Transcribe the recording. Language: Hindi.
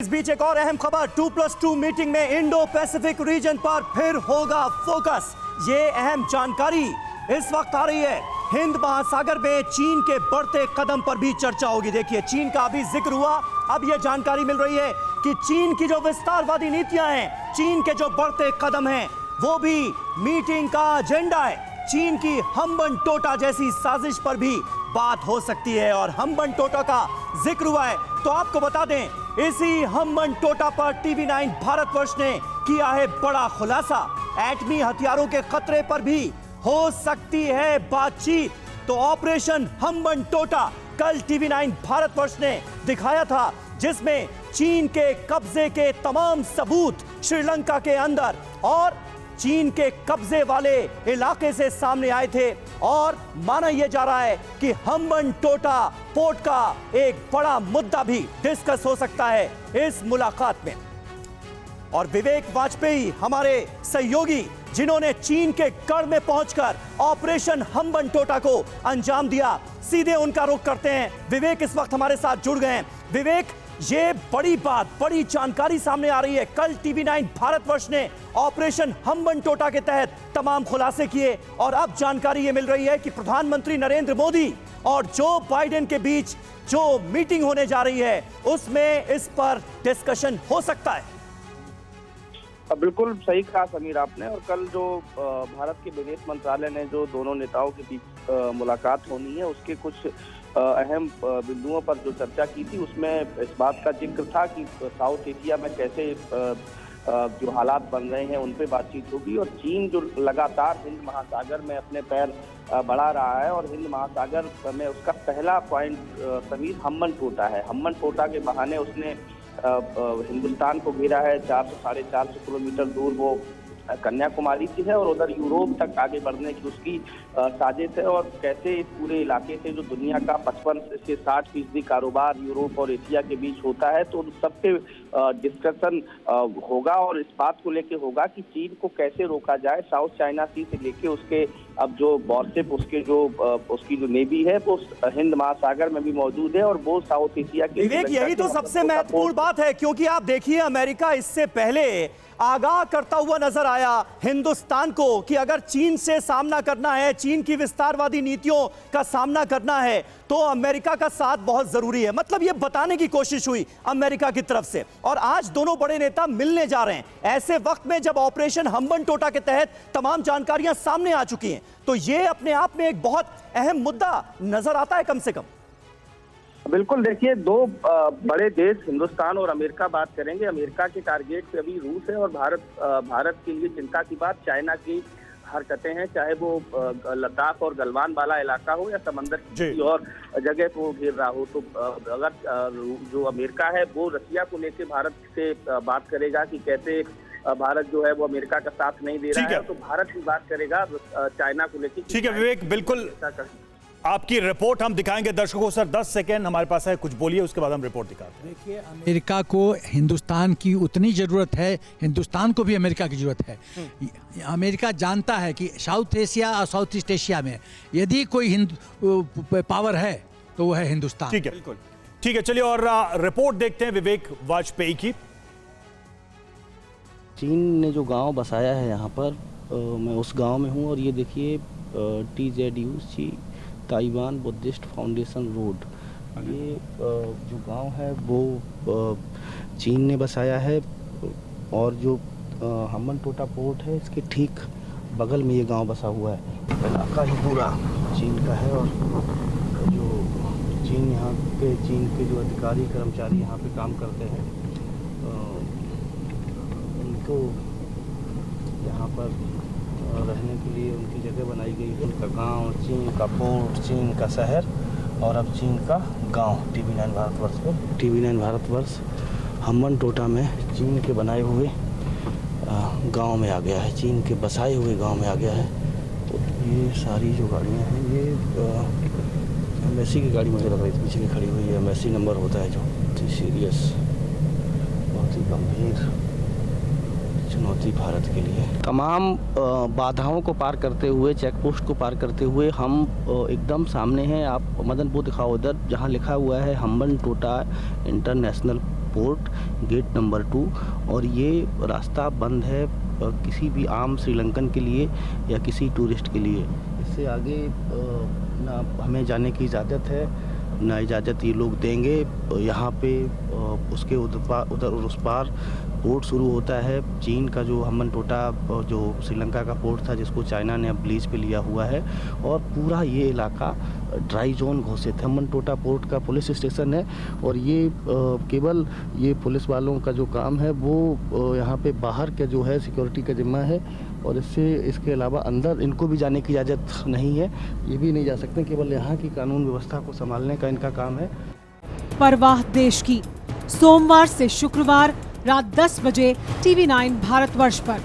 इस बीच एक और अहम खबर, 2+2 मीटिंग में इंडो पैसिफिक रीजन पर फिर होगा फोकस। ये अहम जानकारी इस वक्त आ रही है। हिंद महासागर में चीन के बढ़ते कदम पर भी चर्चा होगी। देखिए, चीन का अभी जिक्र हुआ, अब यह जानकारी मिल रही है कि चीन की जो विस्तारवादी नीतियां हैं, चीन के जो बढ़ते कदम हैं, वो भी मीटिंग का एजेंडा है। चीन की हम्बन टोटा जैसी साजिश पर भी बात हो सकती है और हम्बन टोटा का जिक्र हुआ है तो आपको बता दें, इसी हम्बन टोटा पर टीवी9 भारतवर्ष ने किया है बड़ा खुलासा। एटमी हथियारों के खतरे पर भी हो सकती है बातचीत। तो ऑपरेशन हम्बन टोटा कल टीवी9 भारतवर्ष ने दिखाया था, जिसमें चीन के कब्जे के तमाम सबूत श्रीलंका के अंदर और चीन के कब्जे वाले इलाके से सामने आए थे। और माना यह जा रहा है कि हम्बन टोटा पोर्ट का एक बड़ा मुद्दा भी डिस्कस हो सकता है इस मुलाकात में। और विवेक वाजपेयी हमारे सहयोगी, जिन्होंने चीन के गढ़ में पहुंचकर ऑपरेशन हम्बन टोटा को अंजाम दिया, सीधे उनका रुख करते हैं। विवेक इस वक्त हमारे साथ जुड़ गए हैं। विवेक, ये बड़ी बात, बड़ी जानकारी सामने आ रही है। कल टीवी9 भारतवर्ष ने ऑपरेशन हम्बन टोटा के तहत तमाम खुलासे किए और अब जानकारी ये मिल रही है कि प्रधानमंत्री नरेंद्र मोदी और जो बाइडेन के बीच जो मीटिंग होने जा रही है, उसमें इस पर डिस्कशन हो सकता है। बिल्कुल सही कहा समीर आपने। और कल जो भारत के विदेश मंत्रालय ने जो दोनों नेताओं के बीच मुलाकात होनी है, उसके कुछ अहम बिंदुओं पर जो चर्चा की थी, उसमें इस बात का जिक्र था कि साउथ एशिया में कैसे जो हालात बन रहे हैं उन पे बातचीत होगी। और चीन जो लगातार हिंद महासागर में अपने पैर बढ़ा रहा है, और हिंद महासागर में उसका पहला पॉइंट समीर हम्बन टोटा है। हम्बन टोटा के बहाने उसने हिंदुस्तान को घेरा है। 400-450 किलोमीटर दूर वो कन्याकुमारी की है और उधर यूरोप तक आगे बढ़ने की उसकी साजिश है। और कैसे इस पूरे इलाके से जो दुनिया का 55 से 60% कारोबार यूरोप और एशिया के बीच होता है, तो उन सब पे डिस्कशन होगा। और इस बात को लेके होगा कि चीन को कैसे रोका जाए। साउथ चाइना सी से लेके उसके अब जो वॉरशिप, उसकी जो नेवी है वो हिंद महासागर में भी मौजूद है, और वो साउथ एशिया के विवेक, यही तो सबसे महत्वपूर्ण बात है, क्योंकि आप देखिए, अमेरिका इससे पहले आगाह करता हुआ नजर आया हिंदुस्तान को कि अगर चीन से सामना करना है, चीन की विस्तारवादी नीतियों का सामना करना है, तो अमेरिका का साथ बहुत जरूरी है। मतलब ये बताने की कोशिश हुई अमेरिका की तरफ से। और आज दोनों बड़े नेता मिलने जा रहे हैं ऐसे वक्त में, जब ऑपरेशन हम्बन टोटा के तहत तमाम जानकारियां सामने आ चुकी हैं। तो ये अपने आप में एक बहुत अहम मुद्दा नजर आता है कम से कम। बिल्कुल, देखिए, दो बड़े देश हिंदुस्तान और अमेरिका बात करेंगे। अमेरिका के टारगेट पे अभी रूस है, और भारत के लिए चिंता की बात चाइना की हरकतें हैं, चाहे वो लद्दाख और गलवान वाला इलाका हो या समंदर की किसी और जगह को घेर रहा हो। तो अगर जो अमेरिका है वो रसिया को लेकर भारत से बात करेगा कि कैसे भारत जो है वो अमेरिका का साथ नहीं दे रहा है, तो भारत की बात करेगा चाइना को लेकर। ठीक है विवेक, बिल्कुल आपकी रिपोर्ट हम दिखाएंगे दर्शकों। सर 10 सेकेंड हमारे पास है, कुछ बोलिए, उसके बाद हम रिपोर्ट दिखाते हैं। देखिए, अमेरिका को हिंदुस्तान की उतनी ज़रूरत है, हिंदुस्तान को भी अमेरिका की ज़रूरत है। अमेरिका जानता है कि साउथ एशिया और साउथ ईस्ट एशिया में यदि कोई पावर है तो वो है हिंदुस्तान। ठीक है, बिल्कुल ठीक है। चलिए और रिपोर्ट देखते हैं विवेक वाजपेयी की। चीन ने जो गांव बसाया है यहाँ पर, मैं उस गांव में हूँ, और ये देखिए TZUC Taiwan Buddhist foundation road, ये जो गांव है वो चीन ने बसाया है। और जो हम्बन टोटा पोर्ट है, इसके ठीक बगल में ये गांव बसा हुआ है। इलाका ही पूरा चीन का है। और जो चीन के जो अधिकारी कर्मचारी यहाँ पे काम करते हैं, उनको यहाँ पर रहने के लिए उनकी जगह बनाई गई है। उनका गांव, चीन का पोर्ट, चीन का शहर, और अब चीन का गांव। टीवी9 भारतवर्ष हम्बन टोटा में चीन के बनाए हुए गांव में आ गया है, चीन के बसाए हुए गांव में आ गया है। तो ये सारी जो गाड़ियां हैं, ये एम्बेसी की गाड़ी मुझे लग रही थी पीछे की खड़ी हुई है। एम्बेसी नंबर होता है जो सीरियस, बहुत ही गंभीर चुनौती भारत के लिए। तमाम बाधाओं को पार करते हुए, चेक पोस्ट को पार करते हुए हम एकदम सामने हैं। आप मदन वो दिखाओ उधर, जहाँ लिखा हुआ है हम्बन टोटा इंटरनेशनल पोर्ट गेट नंबर 2 और ये रास्ता बंद है किसी भी आम श्रीलंकन के लिए या किसी टूरिस्ट के लिए। इससे आगे ना हमें जाने की इजाज़त है ना इजाज़त ये लोग देंगे। यहाँ पे उसके उधर उस पार पोर्ट शुरू होता है चीन का, जो हम्बनटोटा जो श्रीलंका का पोर्ट था जिसको चाइना ने अब लीज पे लिया हुआ है, और पूरा ये इलाका ड्राई जोन घोषित है। हम्बनटोटा पोर्ट का पुलिस स्टेशन है और ये केवल ये पुलिस वालों का जो काम है वो यहाँ पे बाहर के जो है सिक्योरिटी का जिम्मा है, और इसके अलावा अंदर इनको भी जाने की इजाज़त नहीं है, ये भी नहीं जा सकते, केवल यहाँ की कानून व्यवस्था को संभालने का इनका काम है। परवाह देश की, सोमवार से शुक्रवार रात 10 बजे TV9 भारतवर्ष पर।